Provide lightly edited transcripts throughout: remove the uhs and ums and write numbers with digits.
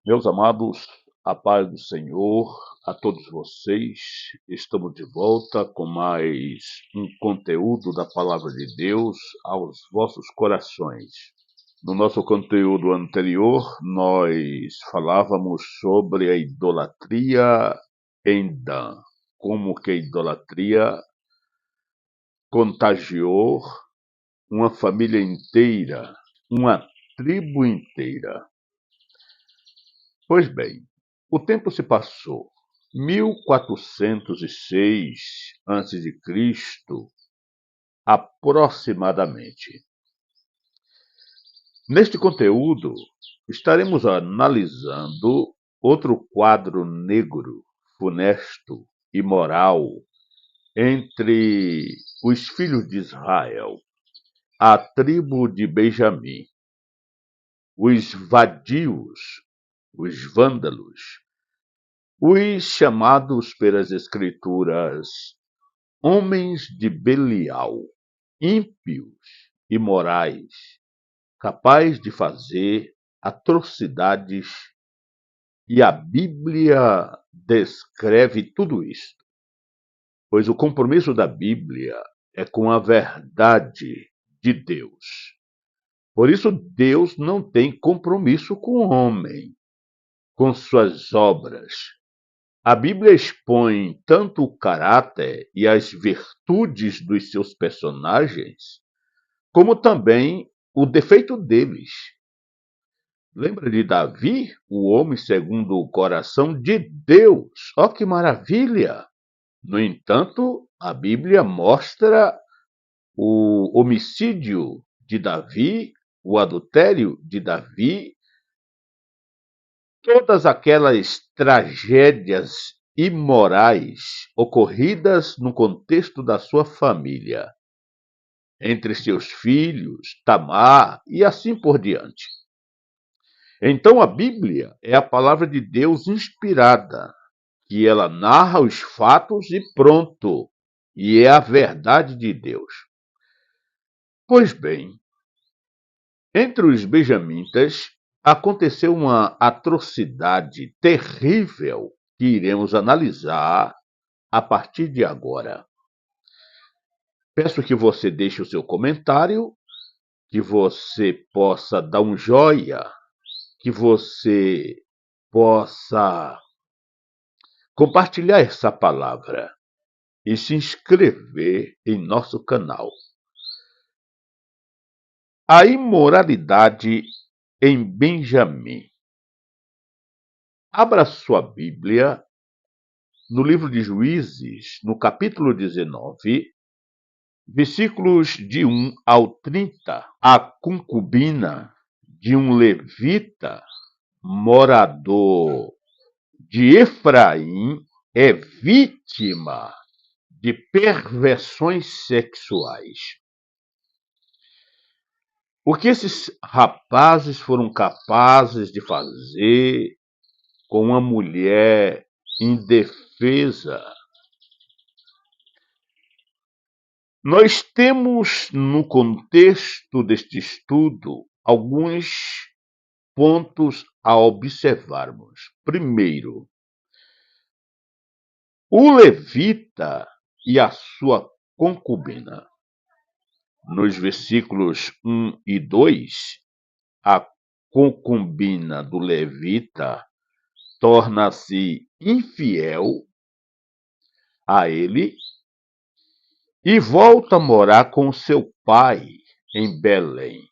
Meus amados, a paz do Senhor a todos vocês. Estamos de volta com mais um conteúdo da Palavra de Deus aos vossos corações. No nosso conteúdo anterior, nós falávamos sobre a idolatria em Dan, como que a idolatria contagiou uma família inteira, uma tribo inteira. Pois bem, o tempo se passou. 1406 a.C., aproximadamente. Neste conteúdo, estaremos analisando outro quadro negro, funesto, imoral entre os filhos de Israel, a tribo de Benjamim, os vadios, os vândalos, os chamados pelas Escrituras homens de Belial, ímpios, imorais, capazes de fazer atrocidades, e a Bíblia descreve tudo isso, pois o compromisso da Bíblia é com a verdade de Deus. Por isso, Deus não tem compromisso com o homem, com suas obras. A Bíblia expõe tanto o caráter e as virtudes dos seus personagens, como também o defeito deles. Lembra de Davi, o homem segundo o coração de Deus? Ó, que maravilha! No entanto, a Bíblia mostra o homicídio de Davi, o adultério de Davi, todas aquelas tragédias imorais ocorridas no contexto da sua família, entre seus filhos, Tamar e assim por diante. Então a Bíblia é a palavra de Deus inspirada, que ela narra os fatos e pronto, e é a verdade de Deus. Pois bem, entre os benjamitas aconteceu uma atrocidade terrível que iremos analisar a partir de agora. Peço que você deixe o seu comentário, que você possa dar um joia, que você possa compartilhar essa palavra e se inscrever em nosso canal. A imoralidade em Benjamim. Abra sua Bíblia no livro de Juízes, no capítulo 19, versículos de 1 ao 30. A concubina de um levita morador de Efraim é vítima de perversões sexuais. O que esses rapazes foram capazes de fazer com uma mulher indefesa? Nós temos no contexto deste estudo alguns pontos a observarmos. Primeiro, o levita e a sua concubina. Nos versículos 1 e 2, a concubina do levita torna-se infiel a ele e volta a morar com seu pai em Belém.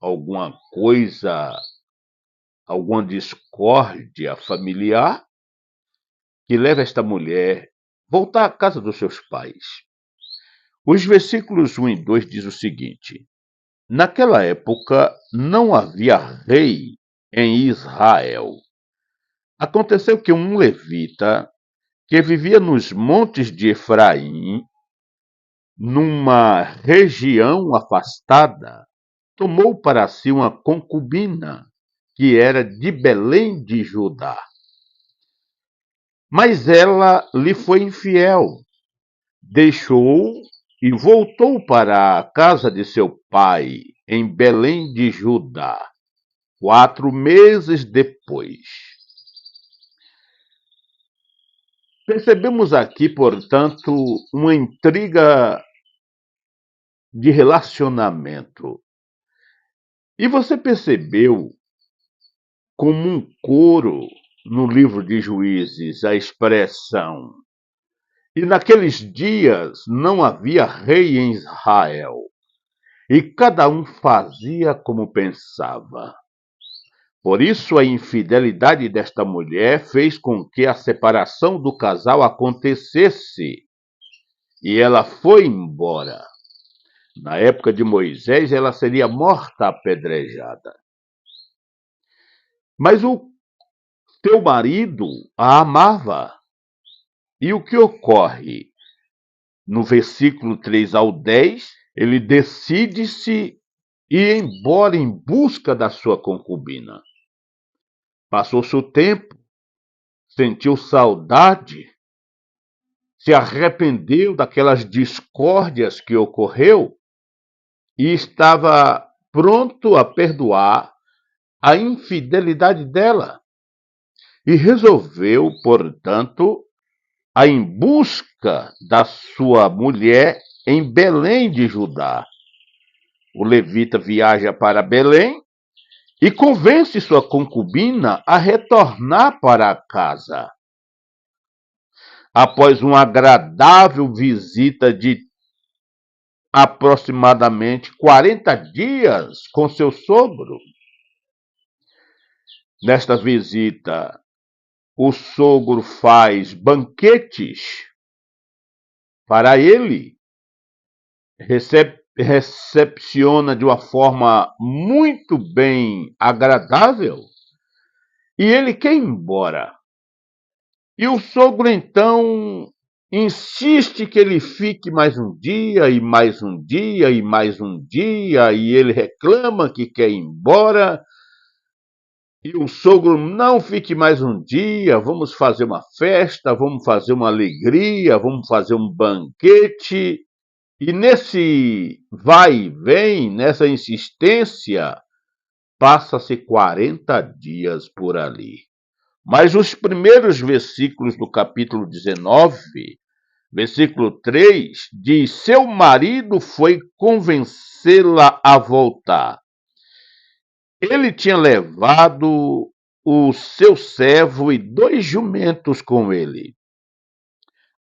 Alguma coisa, alguma discórdia familiar que leva esta mulher a voltar à casa dos seus pais. Os versículos 1 e 2 diz o seguinte: naquela época não havia rei em Israel. Aconteceu que um levita que vivia nos montes de Efraim, numa região afastada, tomou para si uma concubina que era de Belém de Judá. Mas ela lhe foi infiel, deixou-o e voltou para a casa de seu pai, em Belém de Judá. 4 meses depois. Percebemos aqui, portanto, uma intriga de relacionamento. E você percebeu como um coro no livro de Juízes a expressão: e naqueles dias não havia rei em Israel, e cada um fazia como pensava. Por isso, a infidelidade desta mulher fez com que a separação do casal acontecesse, e ela foi embora. Na época de Moisés, ela seria morta apedrejada. Mas o teu marido a amava. E o que ocorre? No versículo 3 ao 10, ele decide-se ir embora em busca da sua concubina. Passou-se o tempo, sentiu saudade, se arrependeu daquelas discórdias que ocorreu e estava pronto a perdoar a infidelidade dela. E resolveu, portanto, a ir em busca da sua mulher em Belém de Judá. O levita viaja para Belém e convence sua concubina a retornar para casa. Após uma agradável visita de aproximadamente 40 dias com seu sogro. Nesta visita, o sogro faz banquetes para ele, recepciona de uma forma muito bem agradável e ele quer ir embora. E o sogro então insiste que ele fique mais um dia e mais um dia e mais um dia, e ele reclama que quer ir embora. E o sogro: não fique mais um dia, vamos fazer uma festa, vamos fazer uma alegria, vamos fazer um banquete. E nesse vai e vem, nessa insistência, passa-se 40 dias por ali. Mas os primeiros versículos do capítulo 19, versículo 3, diz: seu marido foi convencê-la a voltar. Ele tinha levado o seu servo e 2 jumentos com ele.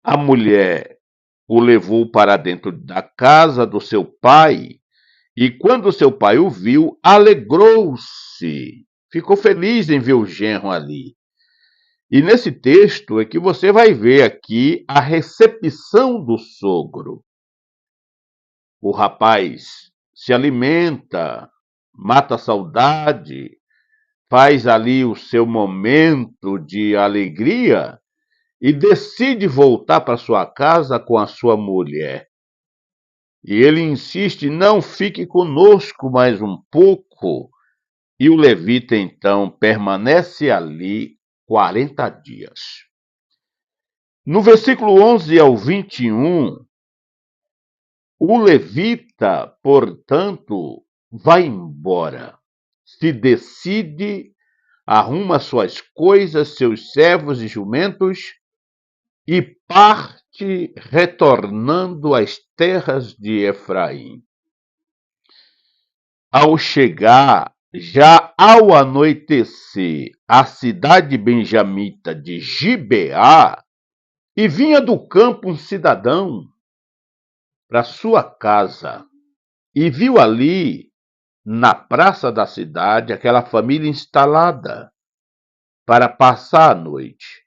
A mulher o levou para dentro da casa do seu pai, e quando seu pai o viu, alegrou-se, ficou feliz em ver o genro ali. E nesse texto é que você vai ver aqui a recepção do sogro. O rapaz se alimenta, mata a saudade, faz ali o seu momento de alegria e decide voltar para sua casa com a sua mulher. E ele insiste: não, fique conosco mais um pouco. E o levita então permanece ali 40 dias. No versículo 11 ao 21, o levita, portanto, vai embora, se decide, arruma suas coisas, seus servos e jumentos e parte retornando às terras de Efraim. Ao chegar, já ao anoitecer, à cidade benjamita de Gibeá, e vinha do campo um cidadão para sua casa, e viu ali, na praça da cidade, aquela família instalada para passar a noite.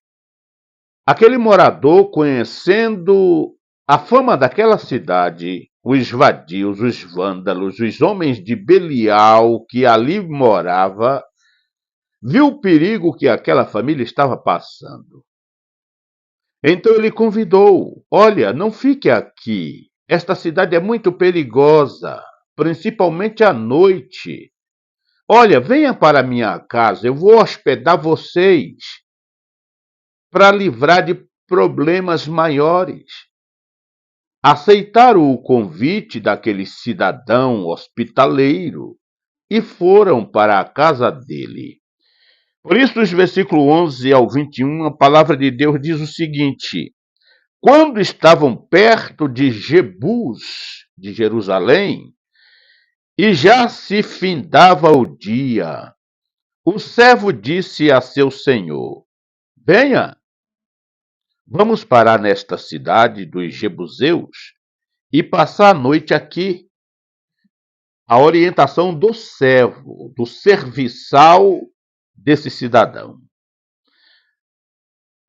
Aquele morador, conhecendo a fama daquela cidade, os vadios, os vândalos, os homens de Belial que ali morava, viu o perigo que aquela família estava passando. Então ele convidou: olha, não fique aqui, esta cidade é muito perigosa, principalmente à noite. Olha, venha para minha casa, eu vou hospedar vocês para livrar de problemas maiores. Aceitaram o convite daquele cidadão hospitaleiro e foram para a casa dele. Por isso, dos versículos 11 ao 21, a palavra de Deus diz o seguinte: quando estavam perto de Jebus, de Jerusalém, e já se findava o dia, o servo disse a seu senhor: venha, vamos parar nesta cidade dos Jebuseus e passar a noite aqui. A orientação do servo, do serviçal desse cidadão.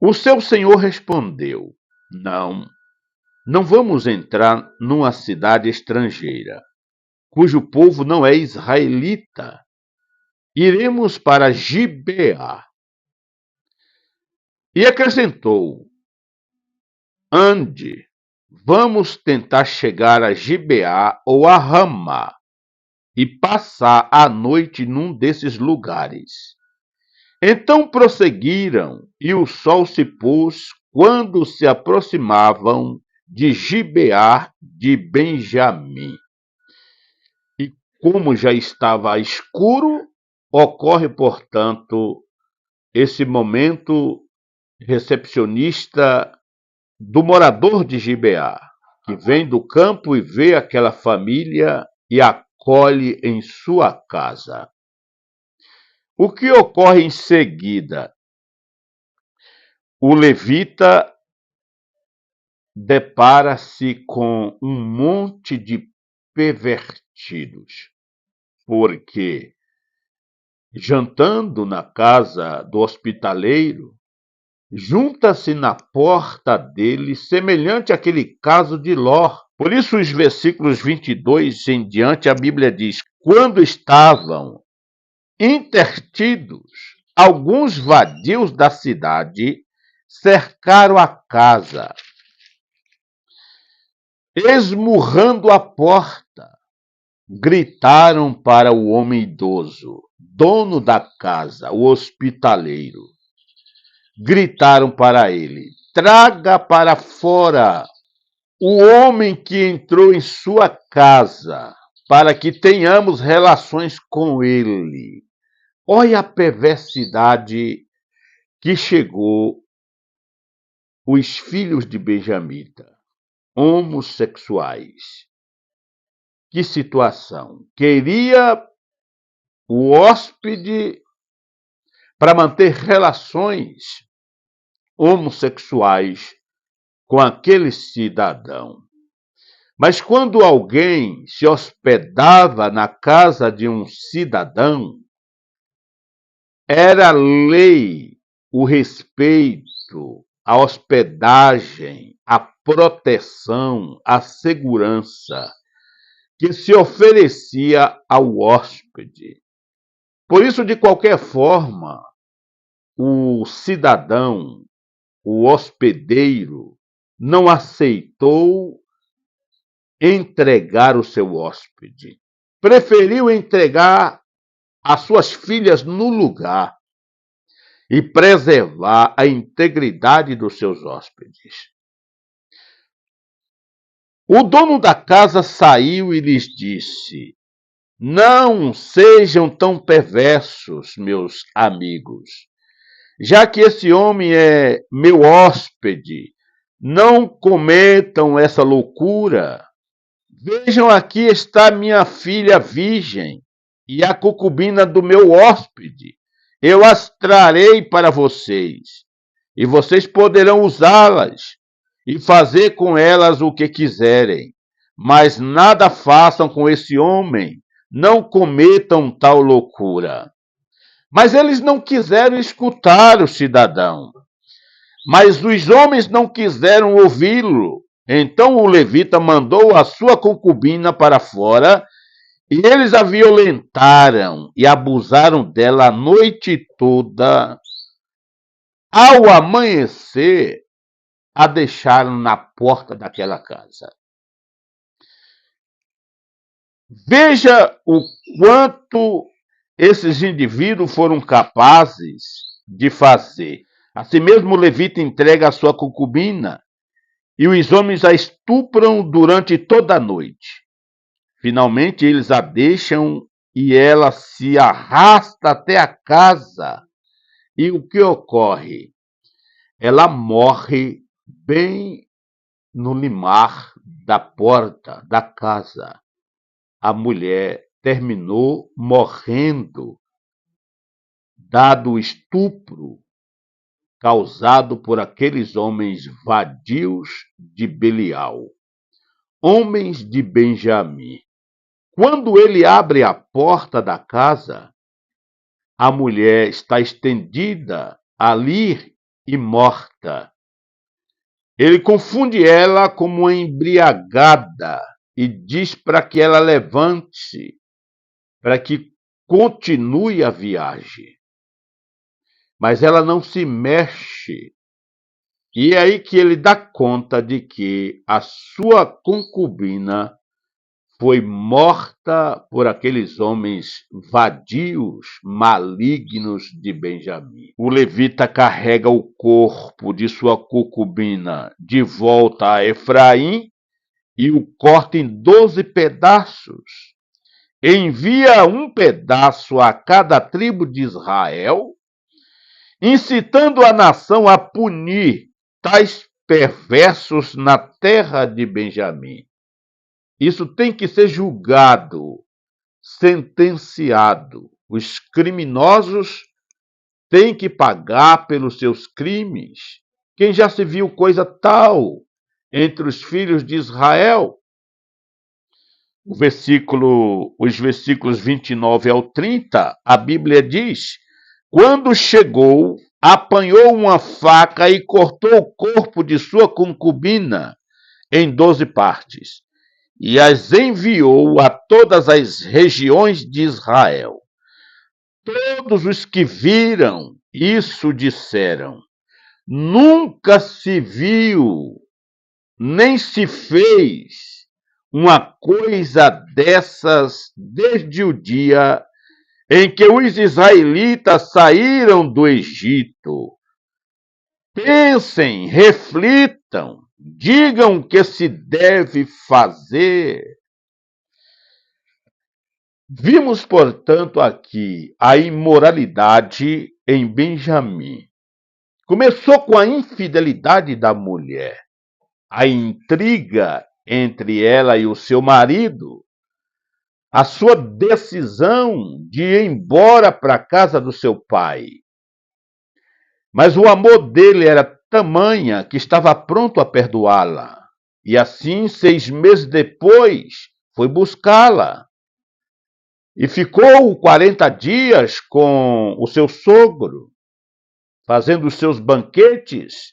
O seu senhor respondeu: não, não vamos entrar numa cidade estrangeira, cujo povo não é israelita. Iremos para Gibeá. E acrescentou: ande, vamos tentar chegar a Gibeá ou a Ramá e passar a noite num desses lugares. Então prosseguiram, e o sol se pôs quando se aproximavam de Gibeá de Benjamim. E como já estava escuro, ocorre, portanto, esse momento recepcionista do morador de Gibeá, que vem do campo e vê aquela família e acolhe em sua casa. O que ocorre em seguida? O levita depara-se com um monte de pervertidos, porque, jantando na casa do hospitaleiro, junta-se na porta dele, semelhante àquele caso de Ló. Por isso, os versículos 22 em diante, a Bíblia diz: quando estavam intertidos, alguns vadios da cidade cercaram a casa, esmurrando a porta, gritaram para o homem idoso, dono da casa, o hospitaleiro. Gritaram para ele: traga para fora o homem que entrou em sua casa, para que tenhamos relações com ele. Olha a perversidade que chegou os filhos de Benjamita, homossexuais. Que situação! Queria o hóspede para manter relações homossexuais com aquele cidadão. Mas quando alguém se hospedava na casa de um cidadão, era lei o respeito, a hospedagem, a proteção, a segurança que se oferecia ao hóspede. Por isso, de qualquer forma, o cidadão, o hospedeiro, não aceitou entregar o seu hóspede. Preferiu entregar as suas filhas no lugar e preservar a integridade dos seus hóspedes. O dono da casa saiu e lhes disse: não sejam tão perversos, meus amigos. Já que esse homem é meu hóspede, não cometam essa loucura. Vejam, aqui está minha filha virgem e a concubina do meu hóspede. Eu as trarei para vocês, e vocês poderão usá-las e fazer com elas o que quiserem. Mas nada façam com esse homem, não cometam tal loucura. Mas eles não quiseram escutar o cidadão. Mas os homens não quiseram ouvi-lo. Então o levita mandou a sua concubina para fora, e eles a violentaram e abusaram dela a noite toda. Ao amanhecer, a deixaram na porta daquela casa. Veja o quanto esses indivíduos foram capazes de fazer. Assim mesmo, o levita entrega a sua concubina e os homens a estupram durante toda a noite. Finalmente, eles a deixam e ela se arrasta até a casa. E o que ocorre? Ela morre bem no limar da porta da casa. A mulher terminou morrendo, dado o estupro causado por aqueles homens vadios de Belial, homens de Benjamim. Quando ele abre a porta da casa, a mulher está estendida ali e morta. Ele confunde ela como uma embriagada e diz para que ela levante-se, para que continue a viagem. Mas ela não se mexe. E é aí que ele dá conta de que a sua concubina foi morta por aqueles homens vadios, malignos de Benjamim. O levita carrega o corpo de sua concubina de volta a Efraim e o corta em 12 pedaços. Envia um pedaço a cada tribo de Israel, incitando a nação a punir tais perversos na terra de Benjamim. Isso tem que ser julgado, sentenciado. Os criminosos têm que pagar pelos seus crimes. Quem já se viu coisa tal entre os filhos de Israel? Os versículos 29 ao 30, a Bíblia diz: quando chegou, apanhou uma faca e cortou o corpo de sua concubina em 12 partes, e as enviou a todas as regiões de Israel. Todos os que viram isso disseram: nunca se viu, nem se fez uma coisa dessas desde o dia em que os israelitas saíram do Egito. Pensem, reflitam, digam o que se deve fazer. Vimos, portanto, aqui a imoralidade em Benjamim. Começou com a infidelidade da mulher, a intriga entre ela e o seu marido, a sua decisão de ir embora para a casa do seu pai. Mas o amor dele era tamanha que estava pronto a perdoá-la. E assim, 6 meses depois, foi buscá-la. E ficou 40 dias com o seu sogro, fazendo os seus banquetes,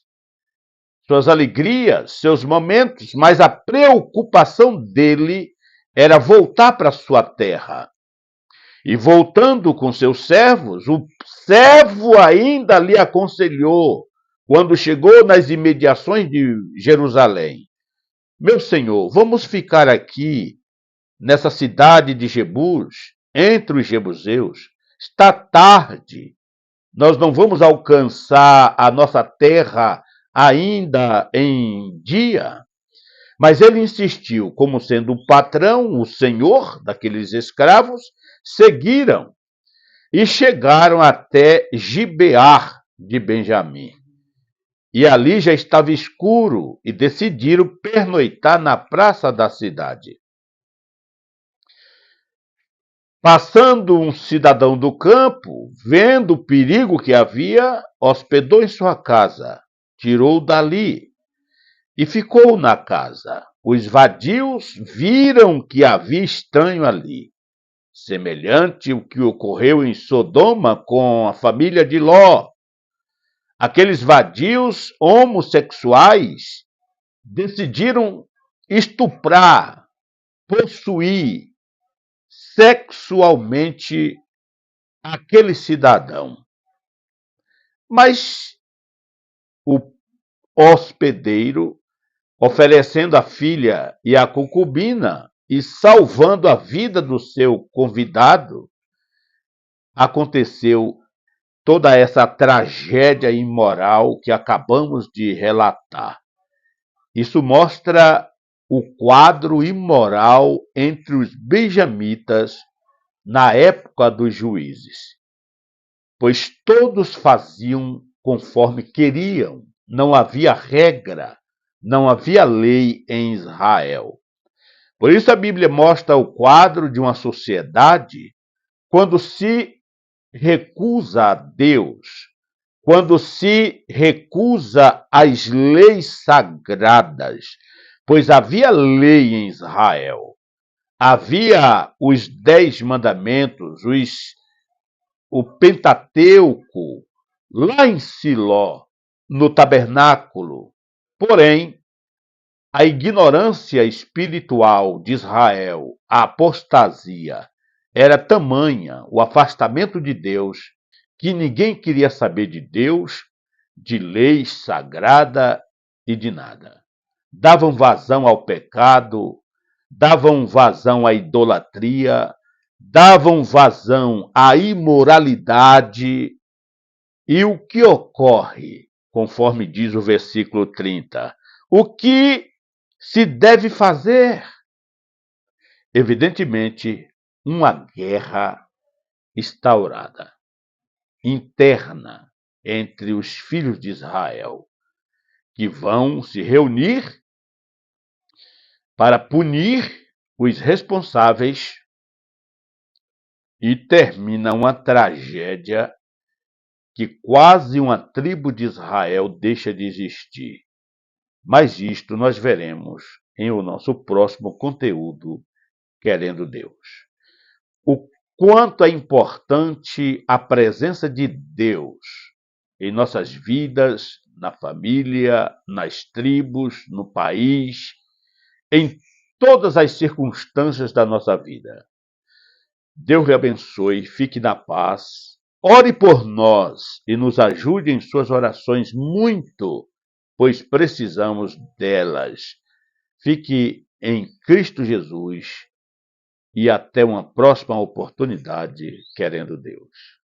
suas alegrias, seus momentos, mas a preocupação dele era voltar para sua terra. E voltando com seus servos, o servo ainda lhe aconselhou, quando chegou nas imediações de Jerusalém: meu senhor, vamos ficar aqui nessa cidade de Jebus, entre os jebuseus. Está tarde, nós não vamos alcançar a nossa terra ainda em dia. Mas ele insistiu, como sendo o patrão, o senhor daqueles escravos, seguiram e chegaram até Gibear de Benjamim. E ali já estava escuro e decidiram pernoitar na praça da cidade. Passando um cidadão do campo, vendo o perigo que havia, hospedou em sua casa, tirou dali e ficou na casa. Os vadios viram que havia estranho ali, semelhante ao que ocorreu em Sodoma com a família de Ló. Aqueles vadios homossexuais decidiram estuprar, possuir sexualmente aquele cidadão. Mas o hospedeiro, oferecendo a filha e a concubina e salvando a vida do seu convidado, aconteceu toda essa tragédia imoral que acabamos de relatar. Isso mostra o quadro imoral entre os benjamitas na época dos juízes, pois todos faziam conforme queriam. Não havia regra, não havia lei em Israel. Por isso a Bíblia mostra o quadro de uma sociedade quando se recusa a Deus, quando se recusa às leis sagradas, pois havia lei em Israel, havia os 10 mandamentos, o Pentateuco, lá em Siló, no tabernáculo. Porém, a ignorância espiritual de Israel, a apostasia, era tamanha, o afastamento de Deus, que ninguém queria saber de Deus, de lei sagrada e de nada. Davam vazão ao pecado, davam vazão à idolatria, davam vazão à imoralidade. E o que ocorre, conforme diz o versículo 30? O que se deve fazer? Evidentemente, uma guerra instaurada, interna, entre os filhos de Israel, que vão se reunir para punir os responsáveis, e termina uma tragédia que quase uma tribo de Israel deixa de existir. Mas isto nós veremos em o nosso próximo conteúdo, querendo Deus. O quanto é importante a presença de Deus em nossas vidas, na família, nas tribos, no país, em todas as circunstâncias da nossa vida. Deus lhe abençoe, fique na paz, ore por nós e nos ajude em suas orações muito, pois precisamos delas. Fique em Cristo Jesus e até uma próxima oportunidade, querendo Deus.